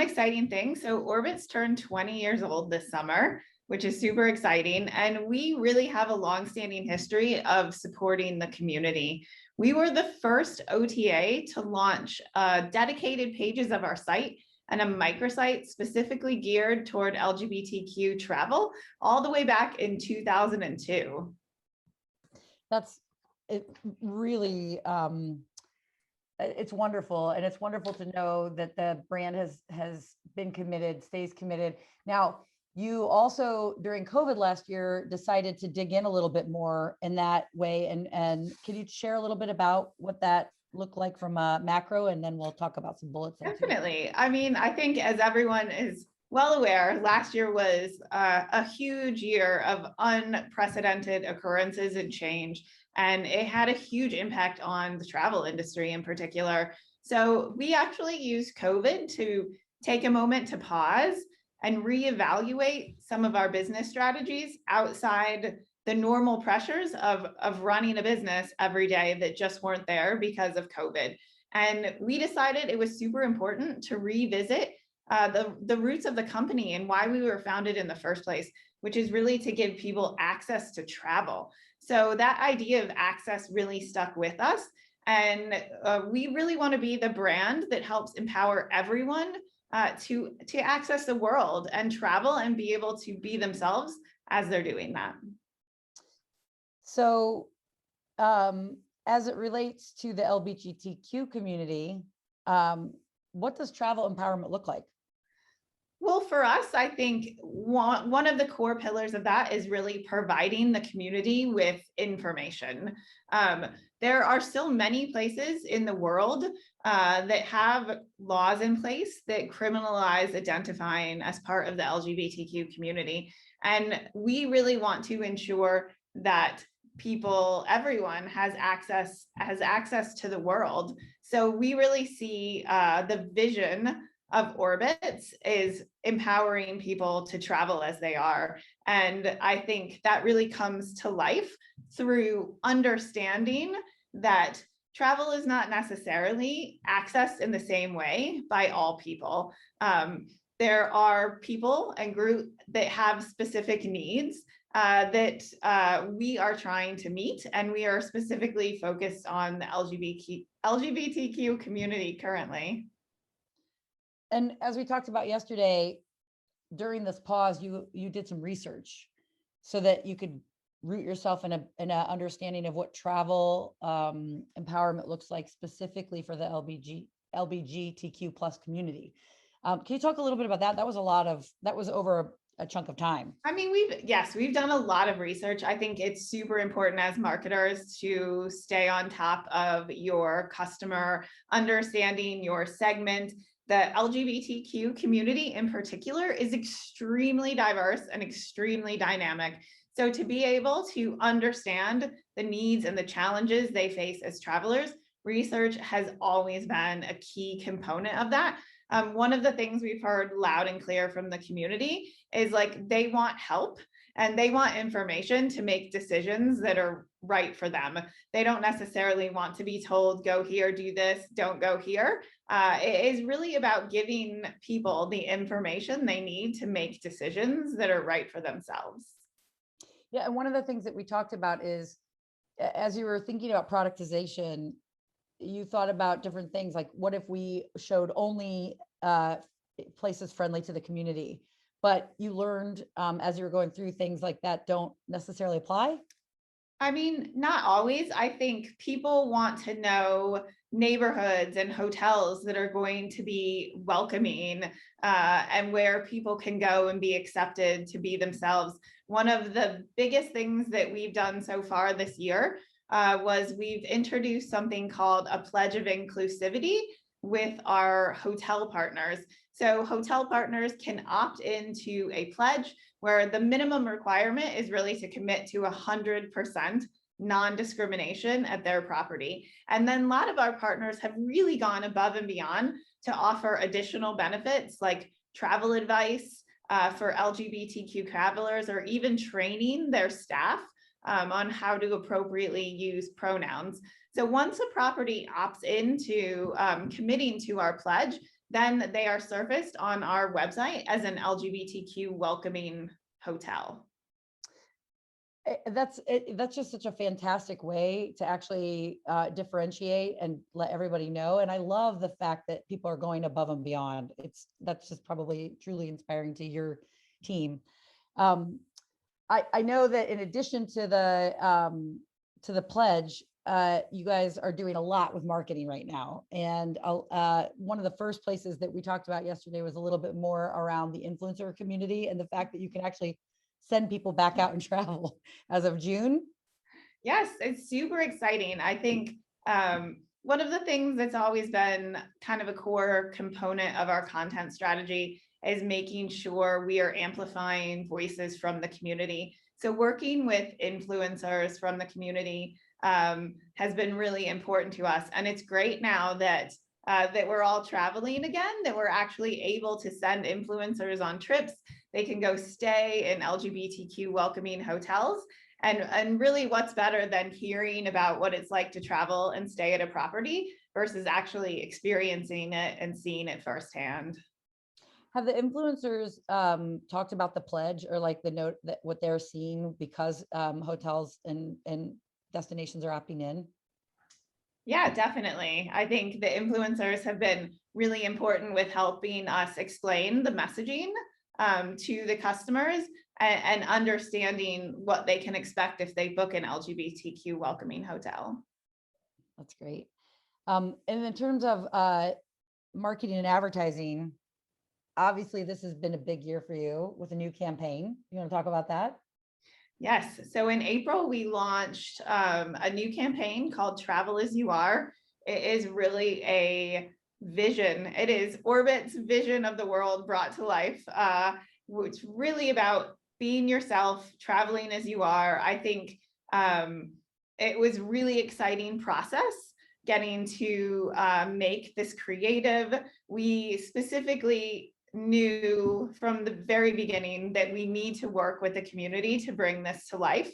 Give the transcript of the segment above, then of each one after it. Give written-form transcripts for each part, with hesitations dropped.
exciting thing. So Orbitz turned 20 years old this summer, which is super exciting. And we really have a longstanding history of supporting the community. We were the first OTA to launch dedicated pages of our site and a microsite specifically geared toward LGBTQ travel all the way back in 2002. That's it, really it's wonderful, and it's wonderful to know that the brand has been committed, stays committed. Now, you also during COVID last year decided to dig in a little bit more in that way, and can you share a little bit about what that looked like from a macro, and then we'll talk about some bullets. Definitely. I mean, I think as everyone is well aware, last year was a huge year of unprecedented occurrences and change, and it had a huge impact on the travel industry in particular. So we actually used COVID to take a moment to pause and reevaluate some of our business strategies outside the normal pressures of running a business every day that just weren't there because of COVID. And we decided it was super important to revisit the roots of the company and why we were founded in the first place, which is really to give people access to travel. So that idea of access really stuck with us. And we really want to be the brand that helps empower everyone to access the world and travel and be able to be themselves as they're doing that. So as it relates to the LGBTQ community, what does travel empowerment look like? Well, for us, I think one of the core pillars of that is really providing the community with information. There are still many places in the world that have laws in place that criminalize identifying as part of the LGBTQ community. And we really want to ensure that everyone has access to the world. So we really see the vision of Orbitz is empowering people to travel as they are. And I think that really comes to life through understanding that travel is not necessarily accessed in the same way by all people. There are people and groups that have specific needs that we are trying to meet, and we are specifically focused on the LGBTQ community currently. And as we talked about yesterday, during this pause, you did some research so that you could root yourself in a understanding of what travel empowerment looks like specifically for the LGBTQ plus community. Can you talk a little bit about that? That was over a chunk of time. I mean, we've done a lot of research. I think it's super important as marketers to stay on top of your customer, understanding your segment. The LGBTQ community in particular is extremely diverse and extremely dynamic. So to be able to understand the needs and the challenges they face as travelers, research has always been a key component of that. One of the things we've heard loud and clear from the community is like they want help and they want information to make decisions that are right for them. They don't necessarily want to be told, go here, do this, don't go here. It is really about giving people the information they need to make decisions that are right for themselves. Yeah, and one of the things that we talked about is, as you were thinking about productization, you thought about different things like, what if we showed only places friendly to the community? But you learned as you were going through things like that don't necessarily apply? I mean, not always. I think people want to know neighborhoods and hotels that are going to be welcoming and where people can go and be accepted to be themselves. One of the biggest things that we've done so far this year was we've introduced something called a pledge of inclusivity with our hotel partners. So hotel partners can opt into a pledge where the minimum requirement is really to commit to 100% non-discrimination at their property. And then a lot of our partners have really gone above and beyond to offer additional benefits like travel advice for LGBTQ travelers, or even training their staff on how to appropriately use pronouns. So once a property opts into committing to our pledge, then they are surfaced on our website as an LGBTQ welcoming hotel. That's just such a fantastic way to actually differentiate and let everybody know. And I love the fact that people are going above and beyond. That's just probably truly inspiring to your team. I know that in addition to the pledge, you guys are doing a lot with marketing right now. And one of the first places that we talked about yesterday was a little bit more around the influencer community and the fact that you can actually send people back out and travel as of June. Yes, it's super exciting. I think one of the things that's always been kind of a core component of our content strategy is making sure we are amplifying voices from the community. So working with influencers from the community has been really important to us. And it's great now that we're all traveling again, that we're actually able to send influencers on trips. They can go stay in LGBTQ welcoming hotels. And really what's better than hearing about what it's like to travel and stay at a property versus actually experiencing it and seeing it firsthand. Have the influencers talked about the pledge or like the note that what they're seeing because hotels and destinations are opting in? Yeah, definitely. I think the influencers have been really important with helping us explain the messaging to the customers and understanding what they can expect if they book an LGBTQ welcoming hotel. That's great. And in terms of marketing and advertising, obviously this has been a big year for you with a new campaign. You want to talk about that? Yes. So in April, we launched a new campaign called Travel As You Are. It is really a vision. It is Orbit's vision of the world brought to life. It's really about being yourself, traveling as you are. I think it was really exciting process getting to make this creative. We specifically knew from the very beginning that we need to work with the community to bring this to life.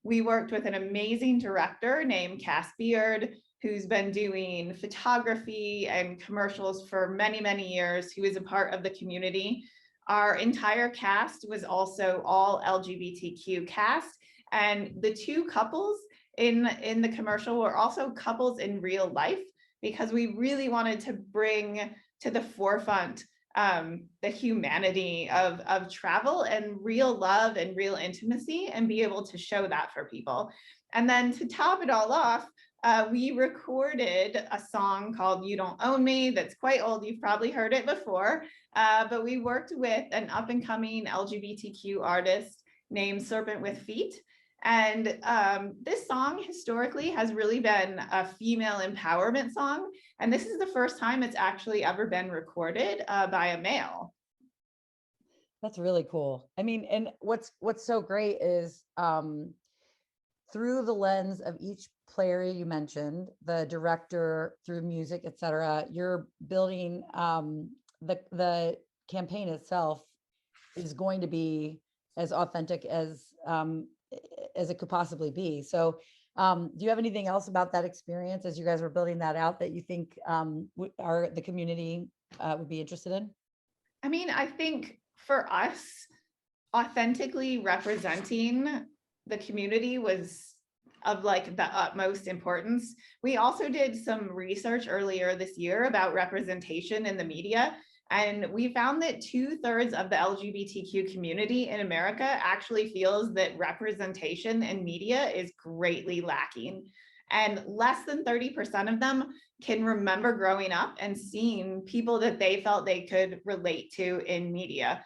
We worked with an amazing director named Cass Beard, who's been doing photography and commercials for many, many years, who is a part of the community. Our entire cast was also all LGBTQ cast, and the two couples in the commercial were also couples in real life, because we really wanted to bring to the forefront the humanity of travel and real love and real intimacy, and be able to show that for people. And then to top it all off, we recorded a song called You Don't Own Me that's quite old. You've probably heard it before, but we worked with an up and coming LGBTQ artist named Serpent with Feet. And this song historically has really been a female empowerment song. And this is the first time it's actually ever been recorded by a male. That's really cool. I mean, and what's so great is through the lens of each player you mentioned, the director, through music, et cetera, you're building the campaign itself is going to be as authentic as it could possibly be. So do you have anything else about that experience as you guys were building that out that you think the community would be interested in? I mean, I think for us, authentically representing the community was of like the utmost importance. We also did some research earlier this year about representation in the media. And we found that 2/3 of the LGBTQ community in America actually feels that representation in media is greatly lacking. And less than 30% of them can remember growing up and seeing people that they felt they could relate to in media.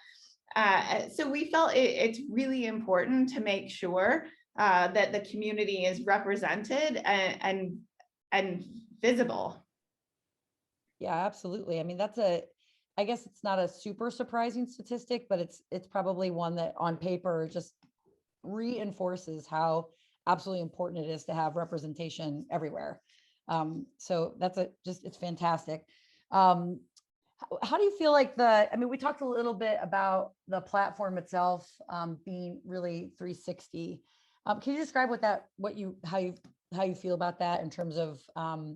So we felt it's really important to make sure that the community is represented and visible. Yeah, absolutely. I mean, I guess it's not a super surprising statistic, but it's probably one that on paper just reinforces how absolutely important it is to have representation everywhere. So it's fantastic. How do you feel like I mean, we talked a little bit about the platform itself being really 360. Can you describe how you feel about that in terms of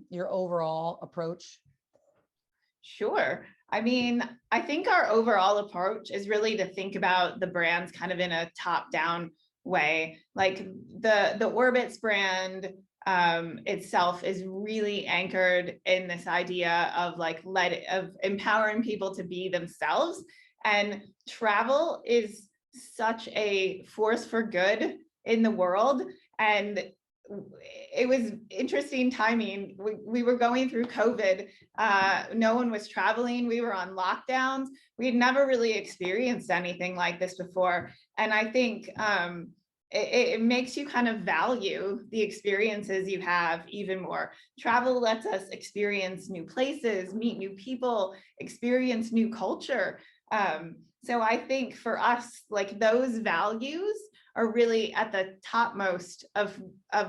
your overall approach? Sure. I mean, I think our overall approach is really to think about the brands kind of in a top-down way. Like the Orbitz brand itself is really anchored in this idea of of empowering people to be themselves. And travel is such a force for good in the world. And it was interesting timing. We were going through COVID. No one was traveling. We were on lockdowns. We had never really experienced anything like this before. And I think it makes you kind of value the experiences you have even more. Travel lets us experience new places, meet new people, experience new culture. So I think for us, like those values are really at the topmost of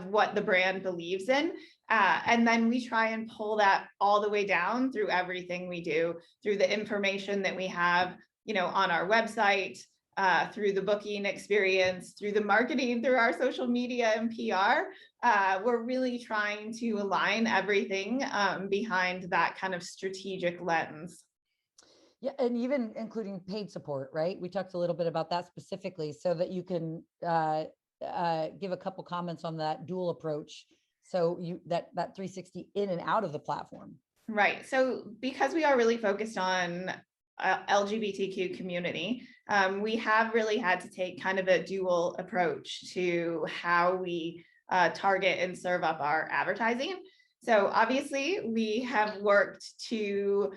what the brand believes in. And then we try and pull that all the way down through everything we do, through the information that we have, on our website, through the booking experience, through the marketing, through our social media and PR. We're really trying to align everything behind that kind of strategic lens. Yeah, and even including paid support, right? We talked a little bit about that specifically so that you can give a couple comments on that dual approach. So that 360 in and out of the platform. Right. So because we are really focused on LGBTQ community, we have really had to take kind of a dual approach to how we target and serve up our advertising. So obviously we have worked to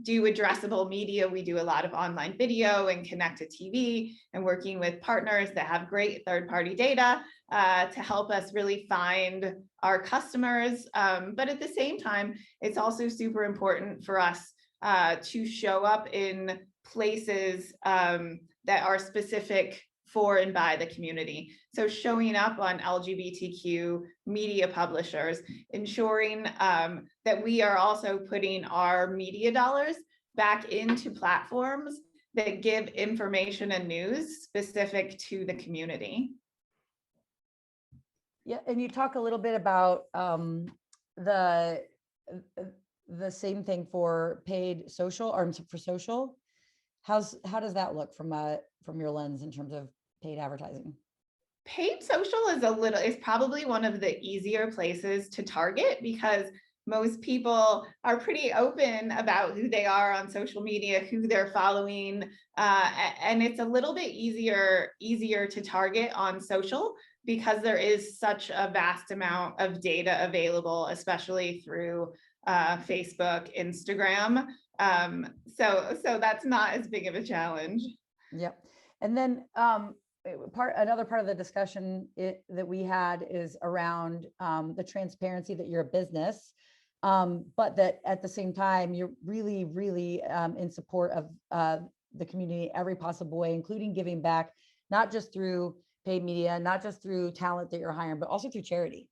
do addressable media. We do a lot of online video and connected TV and working with partners that have great third-party data to help us really find our customers. But at the same time, it's also super important for us to show up in places that are specific for and by the community. So showing up on LGBTQ media publishers, ensuring that we are also putting our media dollars back into platforms that give information and news specific to the community. Yeah, and you talk a little bit about the same thing for paid social or for social. How does that look from your lens in terms of paid advertising? Paid social is probably one of the easier places to target because most people are pretty open about who they are on social media, who they're following, and it's a little bit easier to target on social because there is such a vast amount of data available, especially through Facebook, Instagram. So that's not as big of a challenge. Yep. And then another part of the discussion that we had is around the transparency that you're a business, but that at the same time, you're really, really in support of the community every possible way, including giving back, not just through paid media, not just through talent that you're hiring, but also through charity.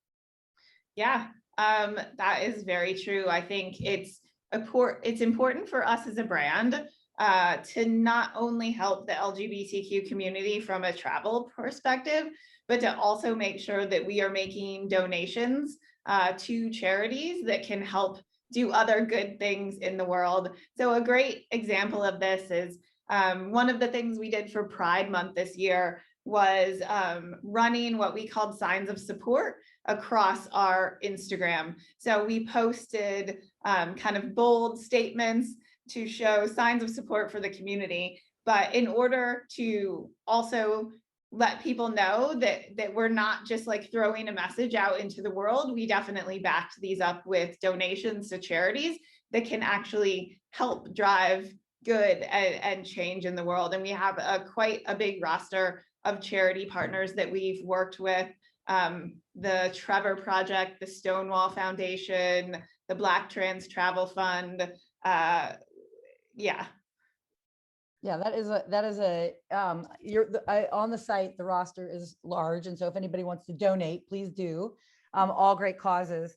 Yeah, that is very true. I think it's important for us as a brand to not only help the LGBTQ community from a travel perspective, but to also make sure that we are making donations to charities that can help do other good things in the world. So a great example of this is one of the things we did for Pride Month this year was running what we called signs of support across our Instagram. So we posted kind of bold statements to show signs of support for the community. But in order to also let people know that we're not just like throwing a message out into the world, we definitely backed these up with donations to charities that can actually help drive good and change in the world. And we have quite a big roster of charity partners that we've worked with. The Trevor Project, the Stonewall Foundation, the Black Trans Travel Fund. Yeah, that is on the site, the roster is large. And so if anybody wants to donate, please do. All great causes.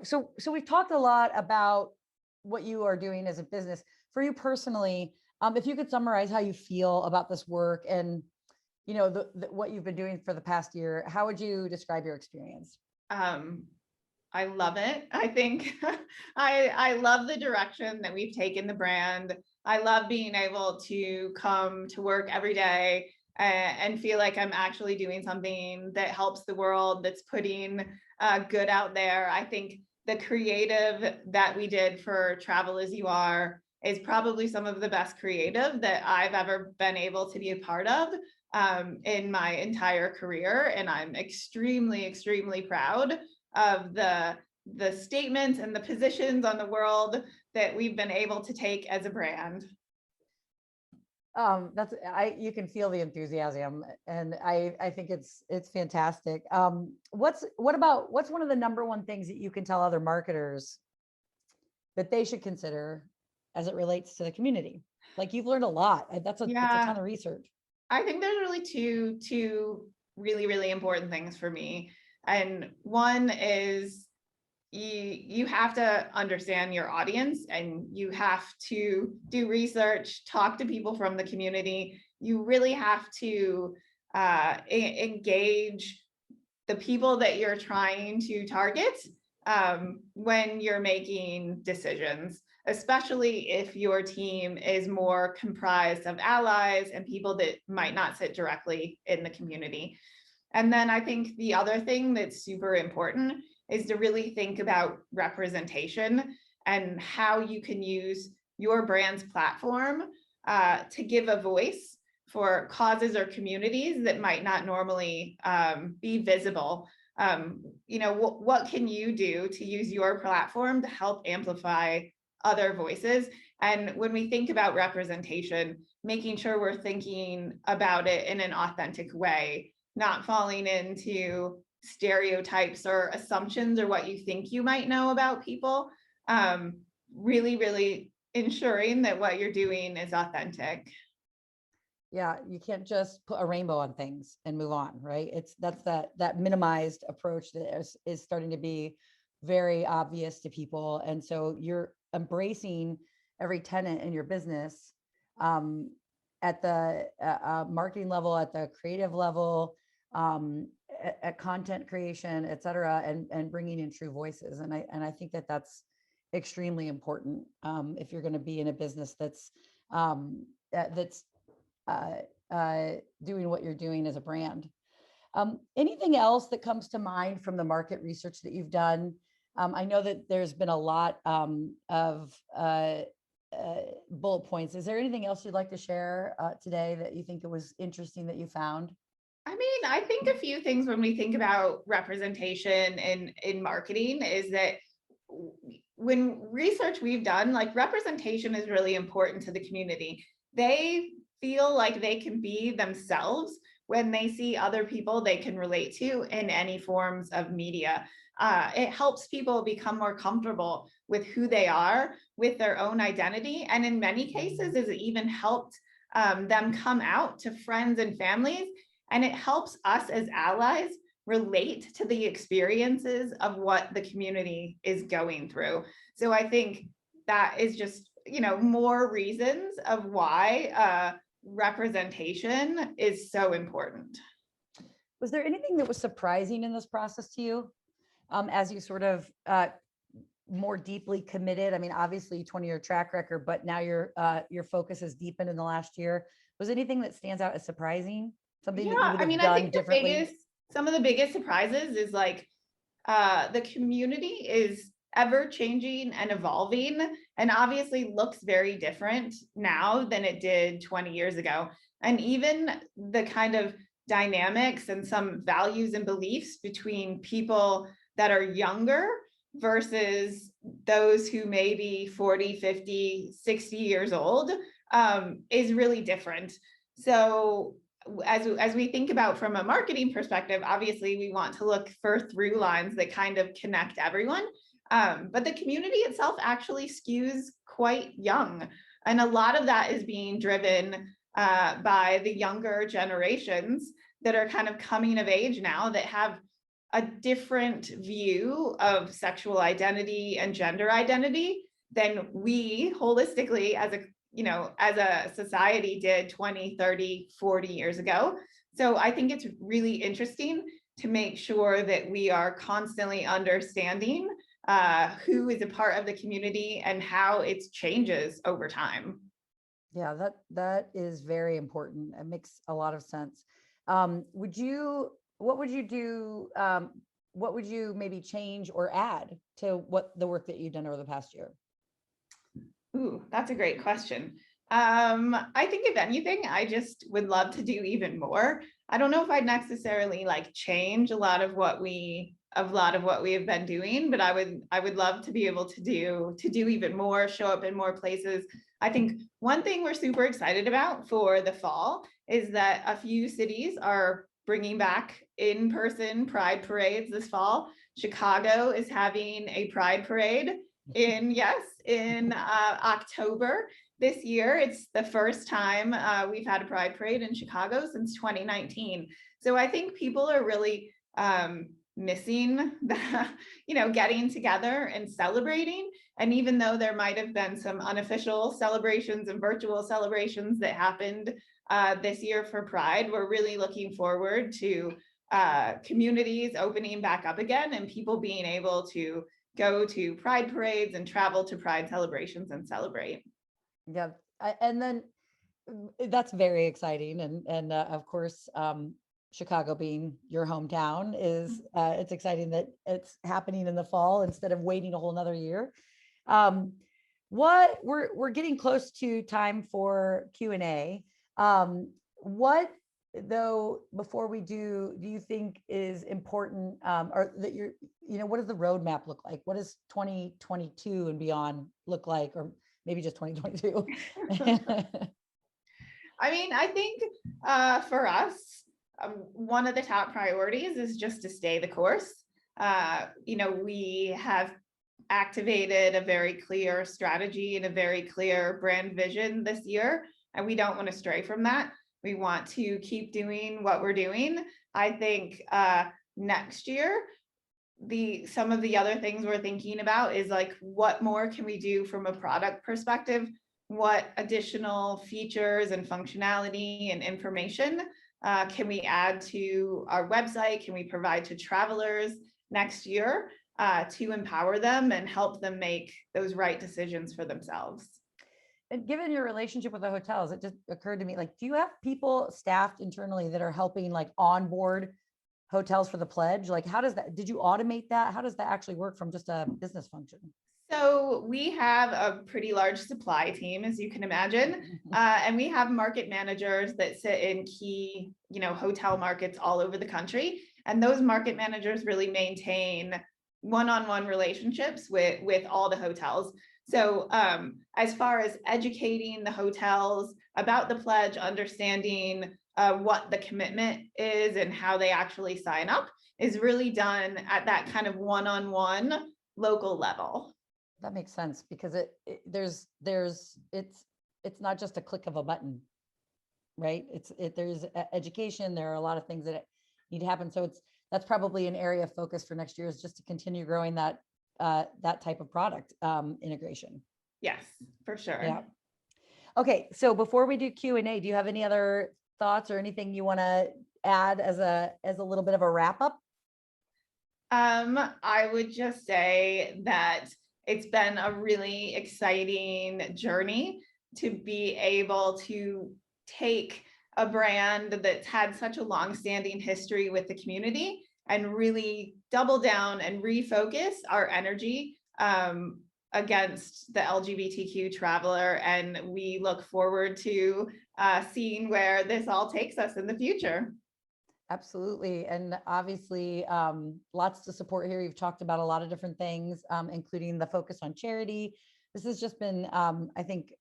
So we've talked a lot about what you are doing as a business. For you personally, if you could summarize how you feel about this work and what you've been doing for the past year, how would you describe your experience? I love it. I think I love the direction that we've taken the brand. I love being able to come to work every day and feel like I'm actually doing something that helps the world, that's putting good out there. I think the creative that we did for Travel As You Are is probably some of the best creative that I've ever been able to be a part of in my entire career. And I'm extremely, extremely proud of the statements and the positions on the world that we've been able to take as a brand. You can feel the enthusiasm, and I think it's fantastic. What's one of the number one things that you can tell other marketers that they should consider as it relates to the community? Like, you've learned a lot. That's a ton of research. I think there's really two really, really important things for me. And one is you have to understand your audience, and you have to do research, talk to people from the community. You really have to engage the people that you're trying to target when you're making decisions, especially if your team is more comprised of allies and people that might not sit directly in the community. And then I think the other thing that's super important is to really think about representation and how you can use your brand's platform to give a voice for causes or communities that might not normally be visible. What can you do to use your platform to help amplify other voices? And when we think about representation, making sure we're thinking about it in an authentic way, not falling into stereotypes or assumptions or what you think you might know about people. Really, really ensuring that what you're doing is authentic. Yeah, you can't just put a rainbow on things and move on, right? That's that minimized approach that is starting to be very obvious to people. And so you're embracing every tenant in your business at the marketing level, at the creative level, at content creation, et cetera, and bringing in true voices. And I think that's extremely important if you're going to be in a business that's doing what you're doing as a brand. Anything else that comes to mind from the market research that you've done? I know that there's been a lot of bullet points. Is there anything else you'd like to share today that you think it was interesting that you found? I mean, I think a few things when we think about representation in marketing is that when research we've done, like, representation is really important to the community. They feel like they can be themselves when they see other people they can relate to in any forms of media. It helps people become more comfortable with who they are, with their own identity. And in many cases, has even helped them come out to friends and families. And it helps us as allies relate to the experiences of what the community is going through. So I think that is just, more reasons of why representation is so important. Was there anything that was surprising in this process to you as you sort of more deeply committed? I mean, obviously 20-year track record, but now your focus has deepened in the last year. Was anything that stands out as surprising? Something that you would have done I think differently? Some of the biggest surprises is like the community is ever changing and evolving, and obviously looks very different now than it did 20 years ago. And even the kind of dynamics and some values and beliefs between people that are younger versus those who may be 40, 50, 60 years old is really different. So as we think about from a marketing perspective, obviously we want to look for through lines that kind of connect everyone. But the community itself actually skews quite young. And a lot of that is being driven by the younger generations that are kind of coming of age now, that have a different view of sexual identity and gender identity than we holistically as a society did 20, 30, 40 years ago. So I think it's really interesting to make sure that we are constantly understanding who is a part of the community and how it changes over time. Yeah, that is very important. It makes a lot of sense. What would you do? What would you maybe change or add to what the work that you've done over the past year? Ooh, that's a great question. I think if anything, I just would love to do even more. I don't know if I'd necessarily like change a lot of what we have been doing, but I would love to be able to do even more, show up in more places. I think one thing we're super excited about for the fall is that a few cities are bringing back in-person pride parades this fall. Chicago is having a pride parade in October this year. It's the first time we've had a pride parade in Chicago since 2019. So I think people are really missing the, getting together and celebrating. And even though there might have been some unofficial celebrations and virtual celebrations that happened this year for Pride, we're really looking forward to communities opening back up again and people being able to go to pride parades and travel to pride celebrations and celebrate. Yeah, and then that's very exciting, and of course, Chicago being your hometown is it's exciting that it's happening in the fall instead of waiting a whole nother year. What we're getting close to time for Q&A. What though, before we do you think is important, or that what does the roadmap look like? What does 2022 and beyond look like, or maybe just 2022? I mean, I think for us, one of the top priorities is just to stay the course. We have activated a very clear strategy and a very clear brand vision this year, and we don't want to stray from that. We want to keep doing what we're doing. I think next year, some of the other things we're thinking about is like, what more can we do from a product perspective? What additional features and functionality and information can we add to our website? Can we provide to travelers next year to empower them and help them make those right decisions for themselves? And given your relationship with the hotels, it just occurred to me, like, do you have people staffed internally that are helping like onboard hotels for the pledge? Like, how does that, did you automate that? How does that actually work from just a business function? So we have a pretty large supply team, as you can imagine, and we have market managers that sit in key, hotel markets all over the country. And those market managers really maintain one-on-one relationships with all the hotels. So as far as educating the hotels about the pledge, understanding what the commitment is and how they actually sign up is really done at that kind of one-on-one local level. That makes sense, because it's not just a click of a button, right? There's education. There are a lot of things that need to happen. So that's probably an area of focus for next year, is just to continue growing that type of product integration. Yes, for sure. Yeah. Okay. So before we do Q&A, do you have any other thoughts or anything you want to add as a little bit of a wrap up? I would just say that it's been a really exciting journey to be able to take a brand that's had such a long-standing history with the community and really double down and refocus our energy against the LGBTQ traveler. And we look forward to seeing where this all takes us in the future. Absolutely. And obviously, lots to support here. You've talked about a lot of different things, including the focus on charity. This has just been, I think,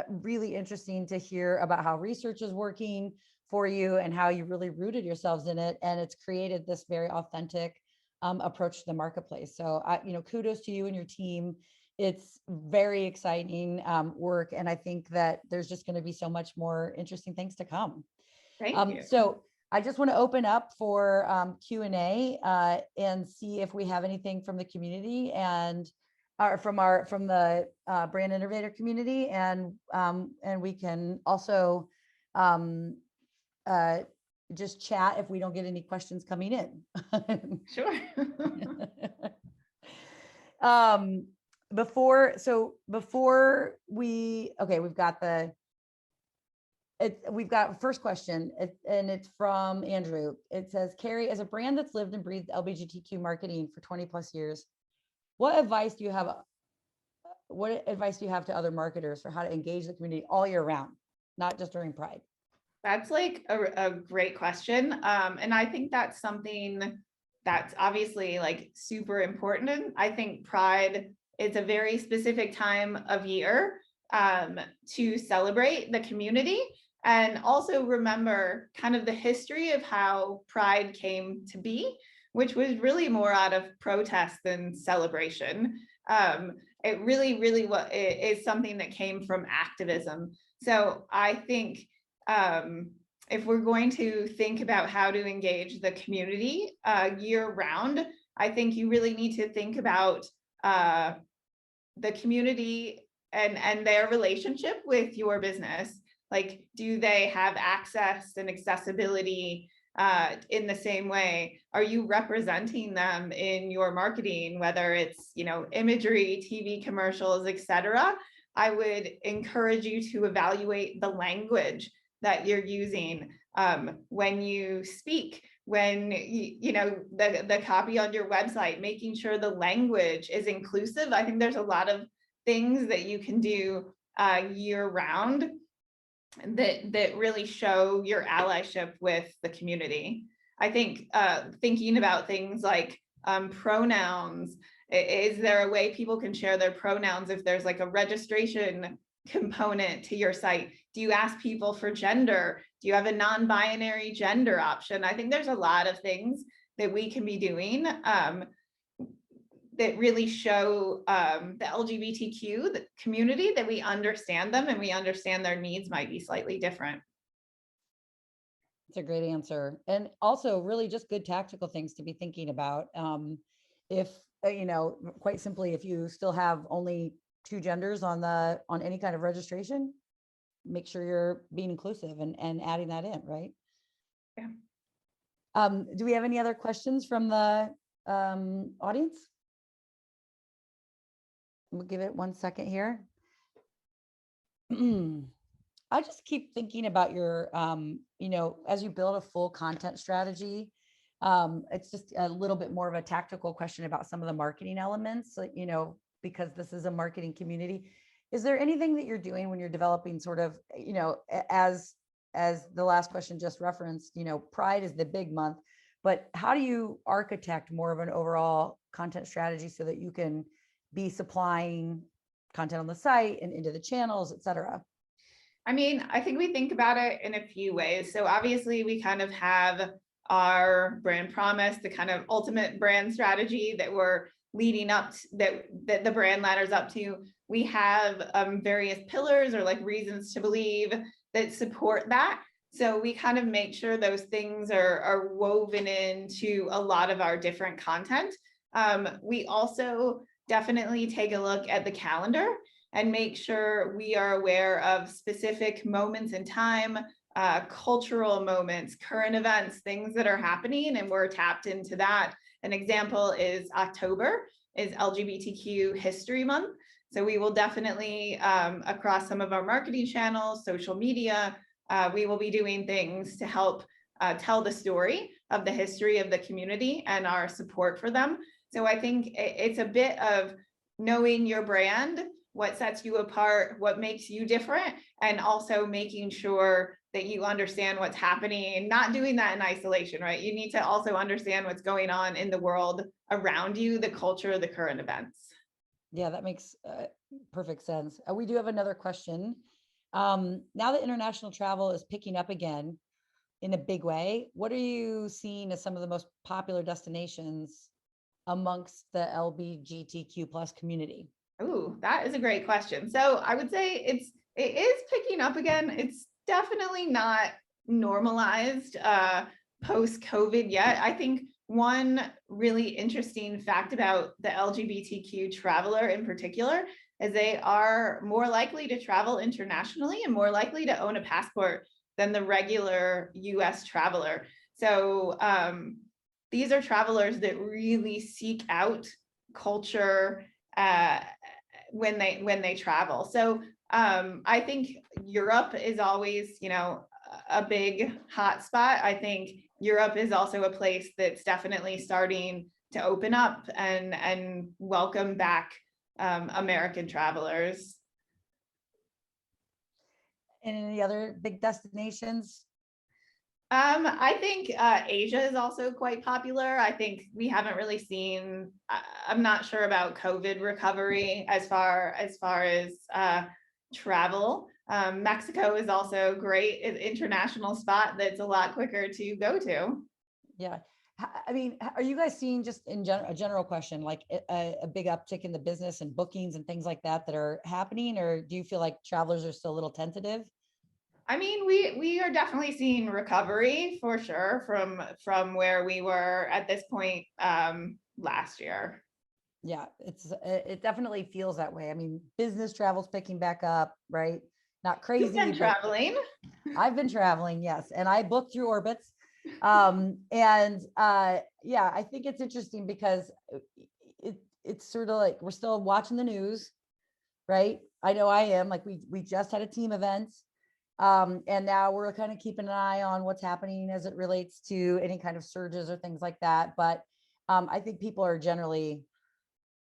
really interesting to hear about how research is working for you and how you really rooted yourselves in it. And it's created this very authentic approach to the marketplace. So, kudos to you and your team. It's very exciting work. And I think that there's just going to be so much more interesting things to come. Thank you. So I just want to open up for Q&A and see if we have anything from the community and from the Brand Innovator community, and we can also just chat if we don't get any questions coming in. Sure. Before we've got first question, and it's from Andrew. It says, Carey, as a brand that's lived and breathed LGBTQ marketing for 20 plus years, what advice do you have to other marketers for how to engage the community all year round, not just during Pride? That's like a great question. And I think that's something that's obviously like super important. I think Pride is a very specific time of year to celebrate the community, and also remember kind of the history of how Pride came to be, which was really more out of protest than celebration. It really is something that came from activism. So I think if we're going to think about how to engage the community year round, I think you really need to think about the community and their relationship with your business. Like, do they have access and accessibility in the same way? Are you representing them in your marketing, whether it's, imagery, TV commercials, etc.? I would encourage you to evaluate the language that you're using when you speak, when the copy on your website, making sure the language is inclusive. I think there's a lot of things that you can do year round that really show your allyship with the community. I think thinking about things like pronouns, is there a way people can share their pronouns if there's like a registration component to your site? Do you ask people for gender? Do you have a non-binary gender option? I think there's a lot of things that we can be doing that really show the LGBTQ community that we understand them and we understand their needs might be slightly different. That's a great answer. And also really just good tactical things to be thinking about. If, quite simply, if you still have only 2 genders on any kind of registration, make sure you're being inclusive and adding that in, right? Yeah. Do we have any other questions from the audience? We'll give it 1 second here. I just keep thinking about your, as you build a full content strategy, it's just a little bit more of a tactical question about some of the marketing elements, because this is a marketing community. Is there anything that you're doing when you're developing sort of, as the last question just referenced, Pride is the big month, but how do you architect more of an overall content strategy so that you can be supplying content on the site and into the channels, et cetera? I mean, I think we think about it in a few ways. So obviously we kind of have our brand promise, the kind of ultimate brand strategy that we're leading up to, that the brand ladders up to. We have various pillars or like reasons to believe that support that. So we kind of make sure those things are woven into a lot of our different content. We also definitely take a look at the calendar and make sure we are aware of specific moments in time, cultural moments, current events, things that are happening, and we're tapped into that. An example is October is LGBTQ History Month. So we will definitely, across some of our marketing channels, social media, we will be doing things to help tell the story of the history of the community and our support for them. So I think it's a bit of knowing your brand, what sets you apart, what makes you different, and also making sure that you understand what's happening and not doing that in isolation, right? You need to also understand what's going on in the world around you, the culture, the current events. Yeah, that makes perfect sense. We do have another question. Now that international travel is picking up again in a big way, what are you seeing as some of the most popular destinations amongst the LGBTQ plus community? Oh, that is a great question. So I would say it is picking up again. It's definitely not normalized post-COVID yet. I think one really interesting fact about the LGBTQ traveler in particular is they are more likely to travel internationally and more likely to own a passport than the regular US traveler. So these are travelers that really seek out culture when they travel. So I think Europe is always, a big hot spot. I think Europe is also a place that's definitely starting to open up and welcome back American travelers. And any other big destinations? I think Asia is also quite popular. I think we haven't really seen, I'm not sure about COVID recovery as far as travel. Mexico is also great, an international spot that's a lot quicker to go to. Yeah. I mean, are you guys seeing, just in a general question, like a big uptick in the business and bookings and things like that are happening, or do you feel like travelers are still a little tentative? I mean, we are definitely seeing recovery for sure from where we were at this point last year. Yeah, it definitely feels that way. I mean, business travel's picking back up, right? Not You've crazy, been but traveling. I've been traveling, yes, and I booked through Orbitz. Yeah, I think it's interesting because it's sort of like we're still watching the news, right? I know I am. Like we just had a team event. And now we're kind of keeping an eye on what's happening as it relates to any kind of surges or things like that. But I think people are generally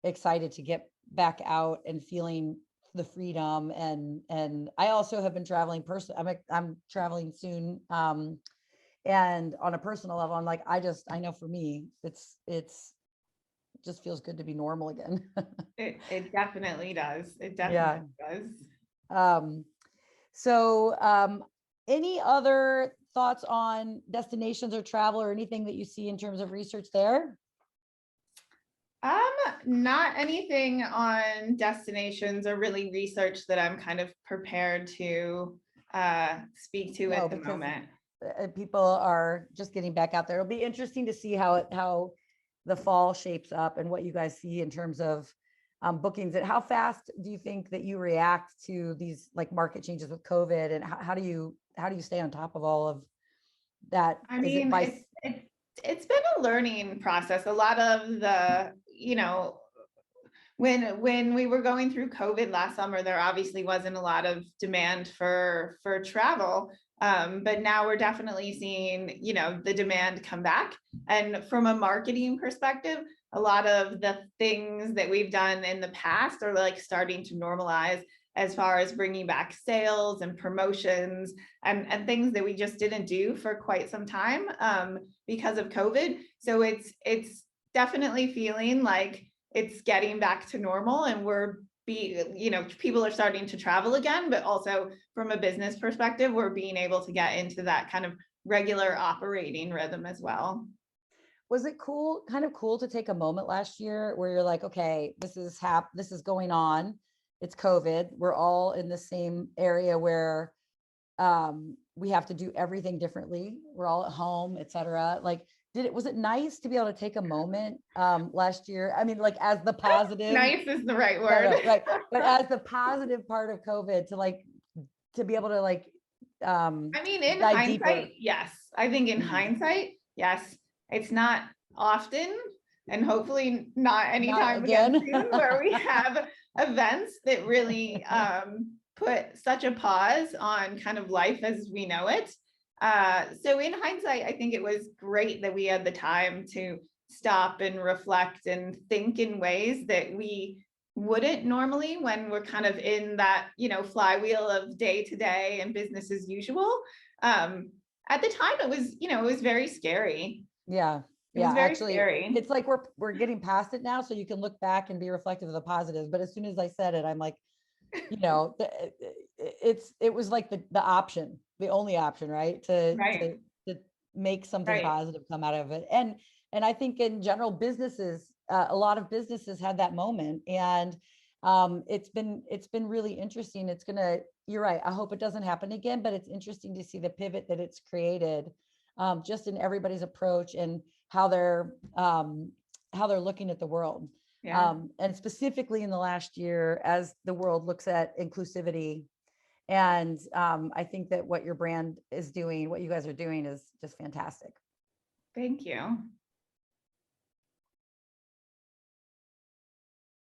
excited to get back out and feeling the freedom. And I also have been traveling personally. I'm traveling soon. And on a personal level, I'm like, I know for me, it's just feels good to be normal again. It definitely does. It Yeah. definitely does. So any other thoughts on destinations or travel or anything that you see in terms of research there? Not anything on destinations or really research that I'm kind of prepared to speak to at the moment. People are just getting back out there. It'll be interesting to see how the fall shapes up and what you guys see in terms of bookings. And how fast do you think that you react to these like market changes with COVID? And how do you stay on top of all of that? I mean, it's been a learning process. A lot of the, when we were going through COVID last summer, there obviously wasn't a lot of demand for travel. But now we're definitely seeing, the demand come back. And from a marketing perspective, a lot of the things that we've done in the past are like starting to normalize as far as bringing back sales and promotions and things that we just didn't do for quite some time because of COVID. So it's definitely feeling like it's getting back to normal, and people are starting to travel again, but also from a business perspective, we're being able to get into that kind of regular operating rhythm as well. Was it kind of cool to take a moment last year where you're like, okay, this is going on. It's COVID. We're all in the same area where we have to do everything differently. We're all at home, et cetera. Like, was it nice to be able to take a moment last year? I mean, like as the positive. Nice is the right word. No, right. But as the positive part of COVID to be able to I mean, in hindsight, yes. I think in hindsight, yes. It's not often, and hopefully not anytime again soon, where we have events that really put such a pause on kind of life as we know it. So in hindsight, I think it was great that we had the time to stop and reflect and think in ways that we wouldn't normally when we're kind of in that, flywheel of day to day and business as usual. At the time, it was very scary. Yeah. It was very scary. It's like we're getting past it now, so you can look back and be reflective of the positives. But as soon as I said it, I'm like, it was like the option, the only option, right? To make something positive come out of it. And I think in general, businesses, a lot of businesses had that moment, and it's been really interesting. You're right. I hope it doesn't happen again, but it's interesting to see the pivot that it's created, just in everybody's approach and how they're looking at the world. Yeah. And specifically in the last year, as the world looks at inclusivity And I think that what your brand is doing, what you guys are doing is just fantastic. Thank you.